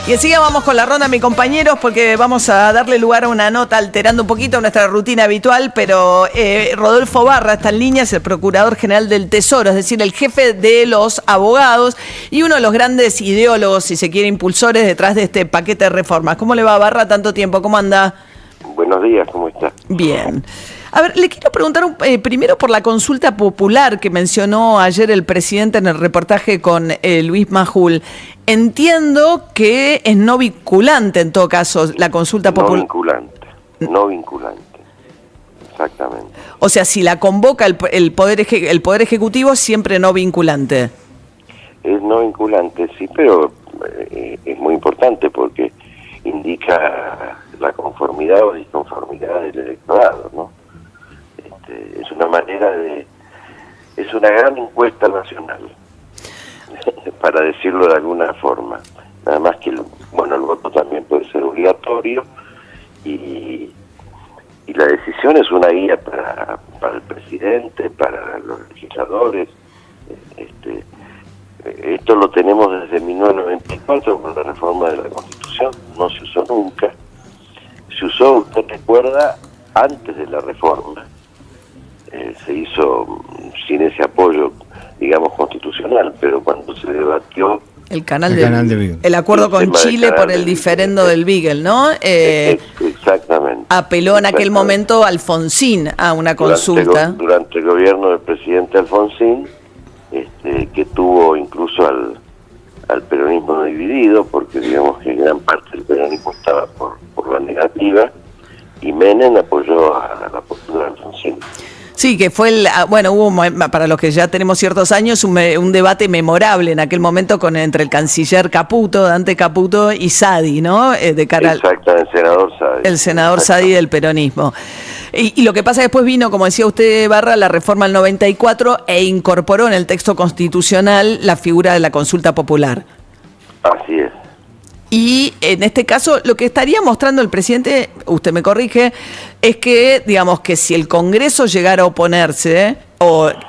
Y enseguida vamos con la ronda, mis compañeros, porque vamos a darle lugar a una nota alterando un poquito nuestra rutina habitual, pero Rodolfo Barra está en línea, es el Procurador General del Tesoro, es decir, el jefe de los abogados y uno de los grandes ideólogos, si se quiere, impulsores detrás de este paquete de reformas. ¿Cómo le va, Barra? Tanto tiempo, ¿cómo anda? Buenos días, ¿cómo está? Bien. A ver, le quiero preguntar primero por la consulta popular que mencionó ayer el presidente en el reportaje con Luis Majul. Entiendo que es no vinculante en todo caso la consulta popular. No vinculante, exactamente. O sea, si la convoca el Poder Ejecutivo, siempre no vinculante. Es no vinculante, sí, pero es muy importante porque indica la conformidad o disconformidad del electorado, ¿no? Es una manera es una gran encuesta nacional, para decirlo de alguna forma. Nada más que el voto también puede ser obligatorio y la decisión es una guía para el presidente, para los legisladores. Esto lo tenemos desde 1994 con la reforma de la Constitución, no se usó nunca. Se usó, usted recuerda, antes de la reforma. Se hizo sin ese apoyo, digamos, constitucional, pero cuando se debatió el acuerdo con Chile por el diferendo del Beagle, ¿no? Exactamente. Apeló en aquel momento Alfonsín a una consulta. Durante el gobierno del presidente Alfonsín, que tuvo incluso al peronismo dividido, porque digamos que gran parte del peronismo estaba por la negativa, y Menem apoyó a la postura de Alfonsín. Sí, que fue hubo, para los que ya tenemos ciertos años, un debate memorable en aquel momento entre el canciller Caputo, Dante Caputo, y Sadi, ¿no? Exacto, el senador Sadi. El senador Sadi del peronismo. Y lo que pasa después vino, como decía usted, Barra, la reforma del 94 e incorporó en el texto constitucional la figura de la consulta popular. Así es. Y en este caso, lo que estaría mostrando el presidente, usted me corrige, es que, digamos, que si el Congreso llegara a oponerse,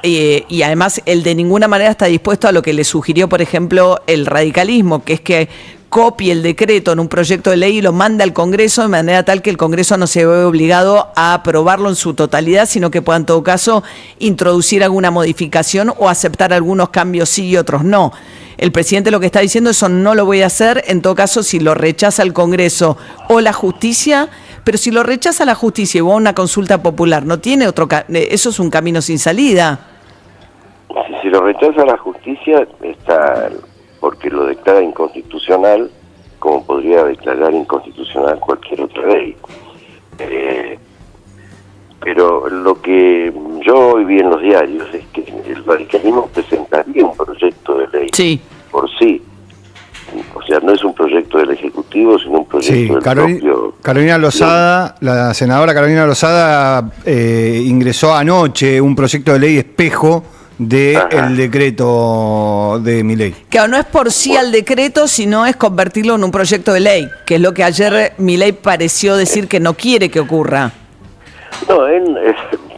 y además él de ninguna manera está dispuesto a lo que le sugirió, por ejemplo, el radicalismo, que es que copie el decreto en un proyecto de ley y lo mande al Congreso de manera tal que el Congreso no se vea obligado a aprobarlo en su totalidad, sino que pueda en todo caso introducir alguna modificación o aceptar algunos cambios sí y otros no. El presidente lo que está diciendo, eso no lo voy a hacer, en todo caso si lo rechaza el Congreso o la justicia, pero si lo rechaza la justicia y va a una consulta popular, no tiene eso es un camino sin salida. Si lo rechaza la justicia, está porque lo declara inconstitucional, como podría declarar inconstitucional cualquier otra ley. Pero lo que yo hoy vi en los diarios es que el radicalismo presentaría un proyecto de ley por sí. O sea, no es un proyecto del Ejecutivo, sino un proyecto del propio... Carolina Lozada, la senadora Carolina Lozada ingresó anoche un proyecto de ley espejo del decreto de Milei. Claro, no es por sí al decreto, sino es convertirlo en un proyecto de ley, que es lo que ayer Milei pareció decir que no quiere que ocurra. No,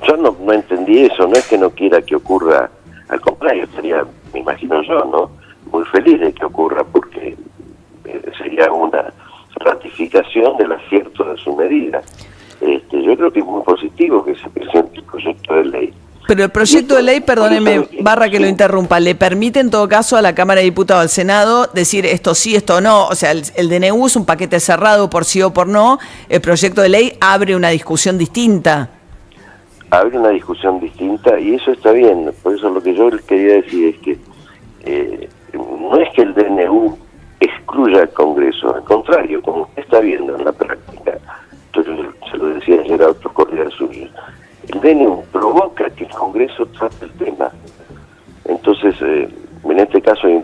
yo no entendí eso, no es que no quiera que ocurra, al contrario, estaría, me imagino yo, ¿no?, muy feliz de que ocurra, porque sería una ratificación del acierto de su medida. Yo creo que es muy positivo que se presente el proyecto de ley. Pero el proyecto de ley, perdóneme, Barra, que lo interrumpa, le permite en todo caso a la Cámara de Diputados, al Senado, decir esto sí, esto no. O sea, el DNU es un paquete cerrado por sí o por no. El proyecto de ley abre una discusión distinta. Abre una discusión distinta y eso está bien. Por eso lo que yo les quería decir es que no es que el DNU excluya al Congreso, al contrario, como usted está viendo en la práctica, yo se lo decía ayer a otro colega suyo, el DNU provoca que el Congreso trate el tema. Entonces, en este caso hay un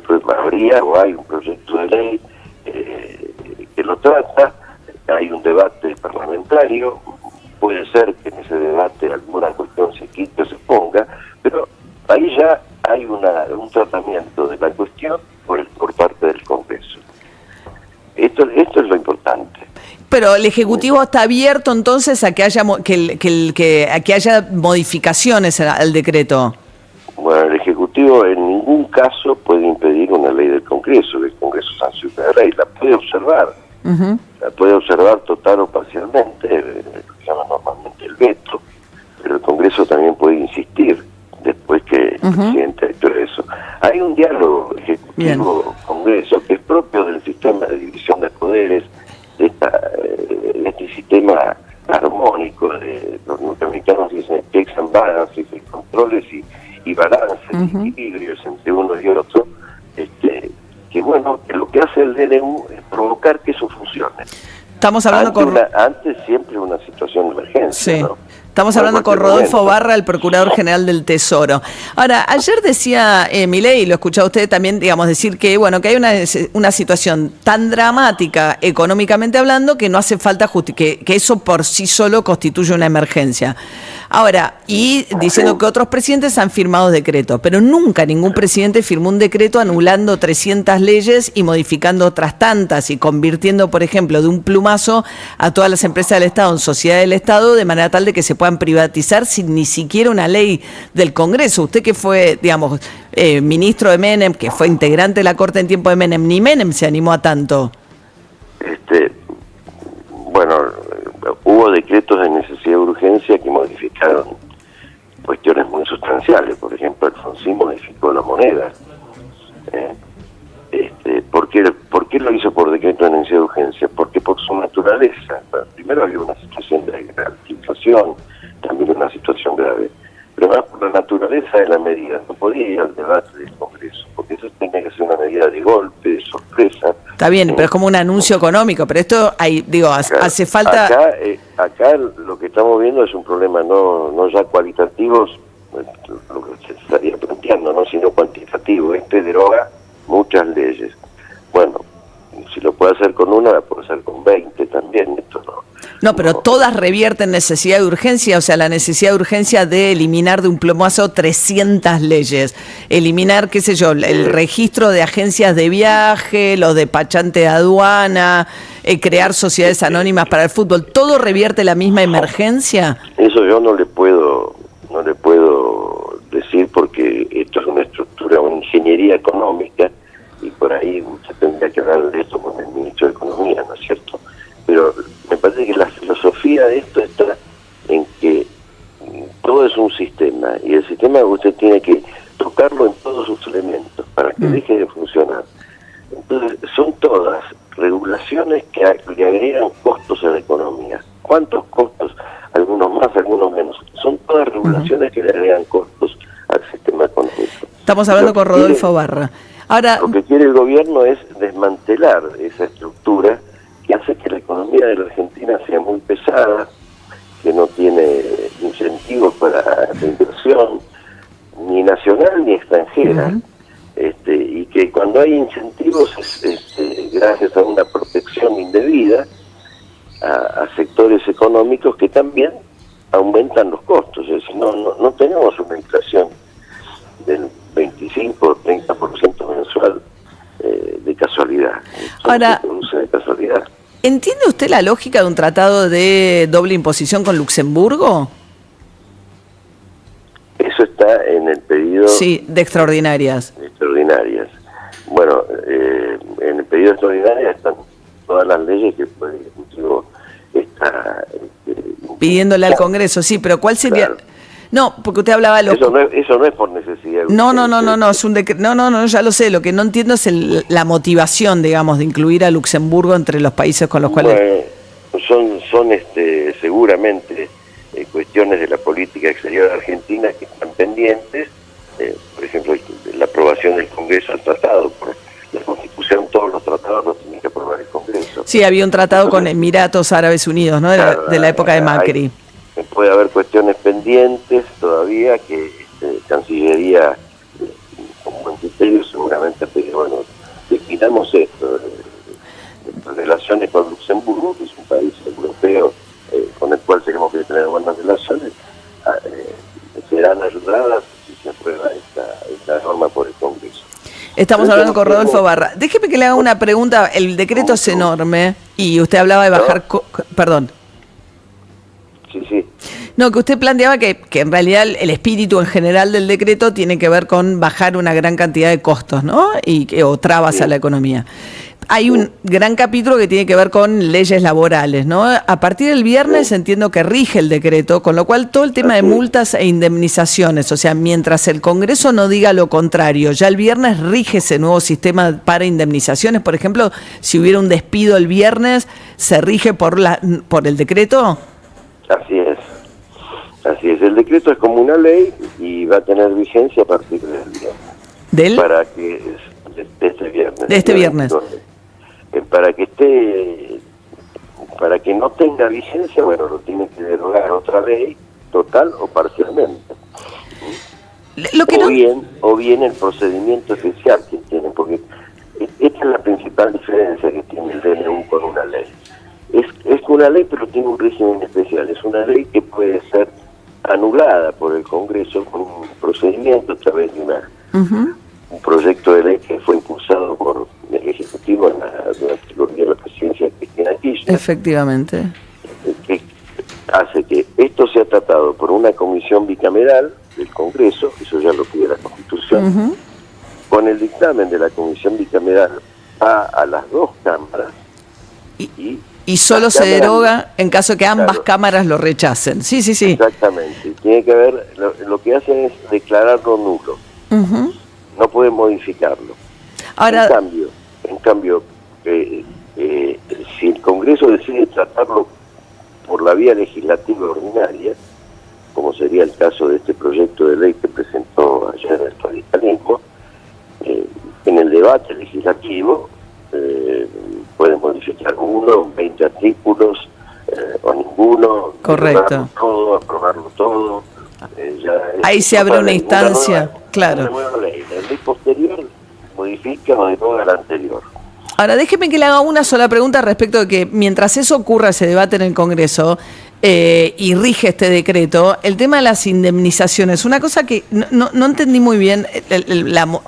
proyecto de ley que lo trata, hay un debate parlamentario, puede ser que en ese debate alguna cuestión se quite o se ponga, pero ahí ya hay un tratamiento de la cuestión por parte del Congreso. Esto es lo importante. Pero el Ejecutivo está abierto entonces a que haya a que haya modificaciones al decreto. Bueno, el Ejecutivo en ningún caso puede impedir una ley del Congreso, que el Congreso sancione la ley, la puede observar, la puede observar total o parcialmente, lo que llama normalmente el veto, pero el Congreso también puede insistir después que el presidente actúe eso. Hay un diálogo ejecutivo-Congreso que es propio del sistema de división de poderes, de este sistema armónico de los norteamericanos dicen checks and balances, controles y balances, equilibrios entre uno y otro, que bueno, que lo que hace el DNU es provocar que eso funcione. Estamos hablando antes siempre una situación de emergencia, ¿no? Estamos hablando con Rodolfo Barra, el Procurador General del Tesoro. Ahora, ayer decía Milei, y lo escuchaba usted también, digamos, decir que, bueno, que hay una situación tan dramática económicamente hablando que no hace falta que eso por sí solo constituye una emergencia. Ahora, y diciendo que otros presidentes han firmado decretos, pero nunca ningún presidente firmó un decreto anulando 300 leyes y modificando otras tantas y convirtiendo, por ejemplo, de un plumazo a todas las empresas del Estado en sociedad del Estado de manera tal de que se puedan privatizar sin ni siquiera una ley del Congreso. Usted que fue, digamos, ministro de Menem, que fue integrante de la Corte en tiempo de Menem, ni Menem se animó a tanto. Bueno, hubo decretos de necesidad y urgencia que modificaron cuestiones muy sustanciales. Por ejemplo, Alfonsín modificó la moneda. ¿Por qué lo hizo por decreto de necesidad y urgencia? Porque por su naturaleza, primero había una situación de alta inflación, también una situación grave, pero más por la naturaleza de la medida, no podía ir al debate del Congreso, porque eso tenía que ser una medida de golpe, de sorpresa. Está bien, pero es como un anuncio económico, pero esto, hace falta... Acá lo que estamos viendo es un problema no ya cualitativo, lo que se estaría planteando, no sino cuantitativo. Deroga muchas leyes. Bueno, si lo puede hacer con una, la puede hacer con 20 también, esto no. No, pero todas revierten necesidad de urgencia, o sea, la necesidad de urgencia de eliminar de un plumazo 300 leyes, eliminar, qué sé yo, el registro de agencias de viaje, los despachantes de aduana, crear sociedades anónimas para el fútbol, ¿todo revierte la misma emergencia? Eso yo no le puedo decir porque esto es una estructura, una ingeniería económica y por ahí usted tendría que hablar de esto con el ministro de Economía, ¿no es cierto? Pero me parece que la filosofía de esto está en que todo es un sistema y el sistema usted tiene que tocarlo en todos sus elementos para que deje de funcionar. Entonces son todas regulaciones que le agregan costos a la economía. ¿Cuántos costos? Algunos más, algunos menos. Son todas regulaciones que le agregan costos al sistema económico. Estamos hablando con Rodolfo Barra. Ahora, lo que quiere el gobierno es desmantelar esa estructura que hace que la economía de la Argentina sea muy pesada, que no tiene incentivos para la inversión, ni nacional ni extranjera, y que cuando hay incentivos es gracias a una protección indebida a sectores económicos que también aumentan los costos. Es decir, no tenemos una inflación del 25 o 30% mensual de casualidad. Ahora, se produce de casualidad. ¿Entiende usted la lógica de un tratado de doble imposición con Luxemburgo? Eso está en el pedido... Sí, de extraordinarias. Extraordinarias. Bueno, en el pedido de extraordinarias están todas las leyes que el Ejecutivo está... pidiéndole al Congreso, sí, pero ¿cuál sería...? Claro. No, porque usted hablaba de los... Eso no es por necesidad. No, es un decreto. No, ya lo sé. Lo que no entiendo es la motivación, digamos, de incluir a Luxemburgo entre los países con los cuales... Bueno, son seguramente cuestiones de la política exterior argentina que están pendientes. Por ejemplo, la aprobación del Congreso al tratado. Por la Constitución, todos los tratados los tiene que aprobar el Congreso. Sí, había un tratado con Emiratos Árabes Unidos, ¿no? De la época de Macri. Puede haber cuestiones pendientes todavía que Cancillería, con buen criterio, seguramente pide, bueno, definamos esto, relaciones con Luxemburgo, que es un país europeo con el cual tenemos que tener buenas relaciones, serán ayudadas si se aprueba esta norma por el Congreso. Estamos hablando con Rodolfo Barra. Déjeme que le haga una pregunta. El decreto es enorme y usted hablaba de bajar... Perdón. Sí. No, que usted planteaba que en realidad el espíritu en general del decreto tiene que ver con bajar una gran cantidad de costos, ¿no? O trabas a la economía. Hay un gran capítulo que tiene que ver con leyes laborales, ¿no? A partir del viernes entiendo que rige el decreto, con lo cual todo el tema de multas e indemnizaciones, o sea, mientras el Congreso no diga lo contrario, ya el viernes rige ese nuevo sistema para indemnizaciones. Por ejemplo, si hubiera un despido el viernes, ¿se rige por el decreto? Así es. Así es. El decreto es como una ley y va a tener vigencia a partir del viernes. Para que de este viernes. De este viernes. Para que no tenga vigencia, bueno, lo tiene que derogar otra ley, total o parcialmente. O bien el procedimiento especial que tiene, porque esta es la principal diferencia que tiene el DNU con una ley. Es una ley, pero tiene un régimen especial. Es una ley que puede ser anulada por el Congreso con un procedimiento a través de un proyecto de ley que fue impulsado por el Ejecutivo durante el gobierno de la presidencia de Cristina Kirchner. Efectivamente. Que hace que esto sea tratado por una comisión bicameral del Congreso, eso ya lo pide la Constitución, con el dictamen de la comisión bicameral va a las dos cámaras y solo se deroga en caso de que ambas cámaras lo rechacen. Sí. Exactamente. Tiene que haber, lo que hacen es declararlo nulo. No pueden modificarlo. Ahora, en cambio, si el Congreso decide tratarlo por la vía legislativa ordinaria, como sería el caso de este proyecto de ley que presentó ayer el radicalismo, en el debate legislativo pueden modificar 20 artículos o ninguno, correcto, aprobarlo todo. Ahí se abre una instancia, claro. Una nueva ley. La ley posterior modifica o deroga la anterior. Ahora, déjeme que le haga una sola pregunta respecto de que mientras eso ocurra, ese debate en el Congreso y rige este decreto, el tema de las indemnizaciones, una cosa que no entendí muy bien,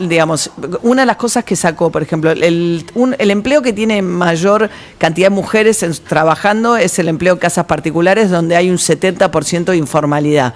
digamos, una de las cosas que sacó, por ejemplo, el empleo que tiene mayor cantidad de mujeres trabajando es el empleo en casas particulares, donde hay un 70% de informalidad.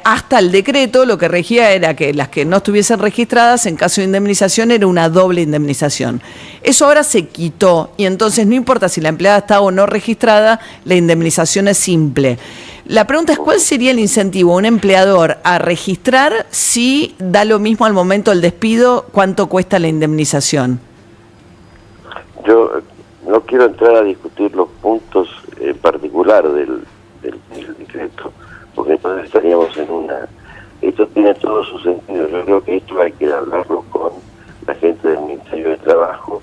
Hasta el decreto lo que regía era que las que no estuviesen registradas en caso de indemnización era una doble indemnización. Eso ahora se quitó y entonces no importa si la empleada está o no registrada, la indemnización es simple. La pregunta es, ¿cuál sería el incentivo a un empleador a registrar si da lo mismo al momento del despido, cuánto cuesta la indemnización? Yo no quiero entrar a discutir los puntos en particular del decreto, porque entonces estaríamos en esto tiene todo su sentido. Yo creo que esto hay que hablarlo con la gente del Ministerio de Trabajo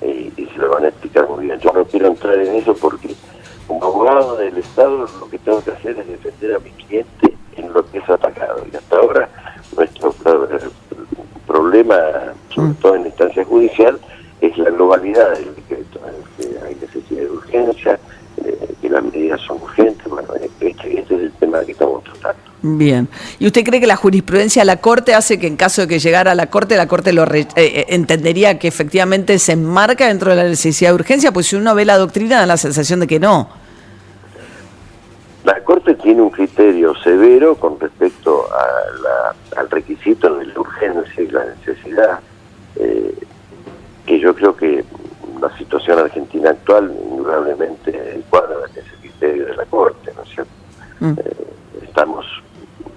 y se lo van a explicar muy bien. Yo no quiero entrar en eso porque como abogado del Estado lo que tengo que hacer es defender a mi cliente en lo que es atacado. Y hasta ahora nuestro problema, sobre todo en la instancia judicial, es la globalidad del decreto. Hay necesidad de urgencia, que las medidas son urgentes. Bueno, este es el tema que estamos tratando. Bien. ¿Y usted cree que la jurisprudencia de la Corte hace que en caso de que llegara a la Corte entendería que efectivamente se enmarca dentro de la necesidad de urgencia? Pues si uno ve la doctrina da la sensación de que no. La Corte tiene un criterio severo con respecto al requisito de la urgencia y la necesidad, que yo creo que la situación argentina actual indudablemente encuadra en ese criterio de la Corte, ¿no es cierto?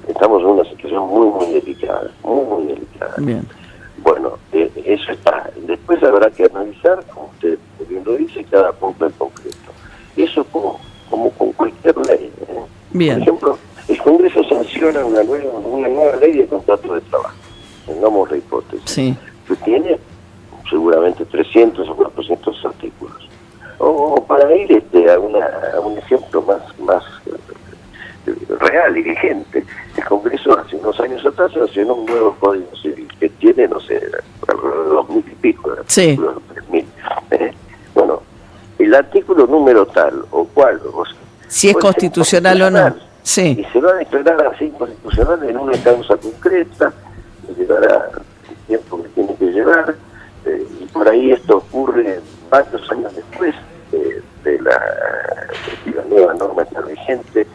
Estamos en una situación muy delicada, muy delicada. Bien. Bueno, eso está. Después habrá que analizar, como usted bien lo dice, cada punto en concreto. Eso como con cualquier ley. Bien. Por ejemplo, el Congreso sanciona una nueva ley de contrato de trabajo. Pongamos la hipótesis. Sí. Que tiene seguramente 300 o 400 artículos. O para ir a un ejemplo más real y vigente, el Congreso hace unos años atrás sancionó un nuevo Código Civil que tiene, no sé, alrededor de 2000 y pico de artículos, 3000. Bueno, el artículo número tal o cual, si es constitucional o no. Sí. Y se va a declarar así constitucional en una causa concreta, llevará el tiempo que tiene que llevar, y por ahí esto ocurre varios años después de la nueva norma estar vigente.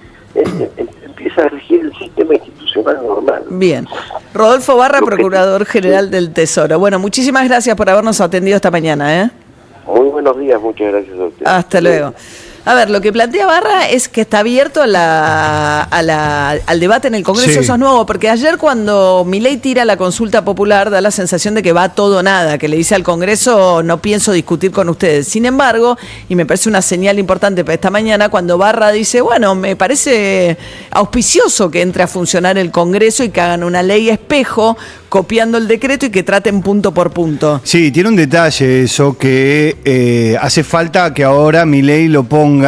Bien. Rodolfo Barra, Procurador General del Tesoro. Bueno, muchísimas gracias por habernos atendido esta mañana, ¿eh? Muy buenos días, muchas gracias a usted. Hasta luego. A ver, lo que plantea Barra es que está abierto al debate en el Congreso, Sí. eso es nuevo, porque ayer cuando Milei tira la consulta popular da la sensación de que va todo o nada, que le dice al Congreso no pienso discutir con ustedes. Sin embargo, y me parece una señal importante para esta mañana, cuando Barra dice, bueno, me parece auspicioso que entre a funcionar el Congreso y que hagan una ley espejo copiando el decreto y que traten punto por punto. Sí, tiene un detalle eso, que hace falta que ahora Milei lo ponga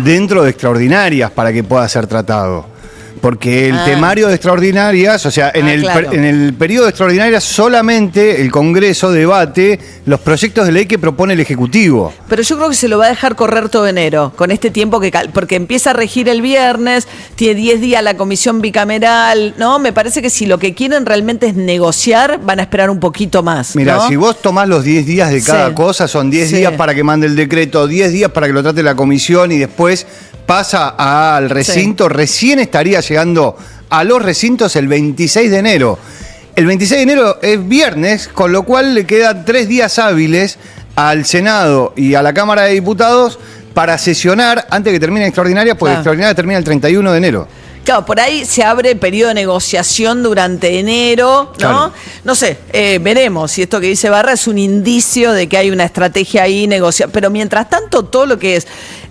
dentro de extraordinarias para que pueda ser tratado. Porque el temario de extraordinarias, o sea, claro. en el periodo de extraordinarias solamente el Congreso debate los proyectos de ley que propone el Ejecutivo. Pero yo creo que se lo va a dejar correr todo enero, con este tiempo porque empieza a regir el viernes, tiene 10 días la comisión bicameral, ¿no? Me parece que si lo que quieren realmente es negociar, van a esperar un poquito más, Mira, ¿no? si vos tomás los 10 días de cada Sí. cosa, son 10 Sí. días para que mande el decreto, 10 días para que lo trate la comisión y después pasa al recinto, Sí. recién estaría llegando a los recintos el 26 de enero. El 26 de enero es viernes, con lo cual le quedan 3 días hábiles al Senado y a la Cámara de Diputados para sesionar antes que termine extraordinaria, porque Claro. extraordinaria termina el 31 de enero. Claro, por ahí se abre el periodo de negociación durante enero, ¿no? Claro. No sé, veremos si esto que dice Barra es un indicio de que hay una estrategia ahí negociada. Pero mientras tanto, todo lo que es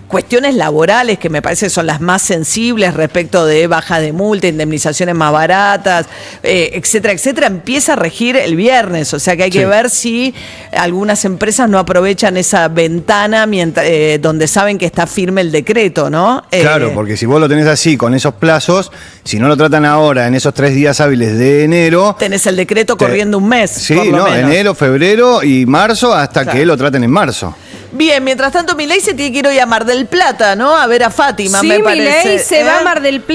cuestiones laborales, que me parece que son las más sensibles respecto de baja de multa, indemnizaciones más baratas, etcétera, etcétera, empieza a regir el viernes. O sea que hay que Sí. ver si algunas empresas no aprovechan esa ventana mientras, donde saben que está firme el decreto, ¿no? Claro, porque si vos lo tenés así, con esos plazos, si no lo tratan ahora, en esos 3 días hábiles de enero... Tenés el decreto corriendo un mes. Sí, por lo no, menos. enero, febrero y marzo hasta Claro. que lo traten en marzo. Bien, mientras tanto Milei se tiene que ir hoy a Mar del Plata, ¿no? A ver a Fátima, Sí, me parece. Milei se va a Mar del Plata.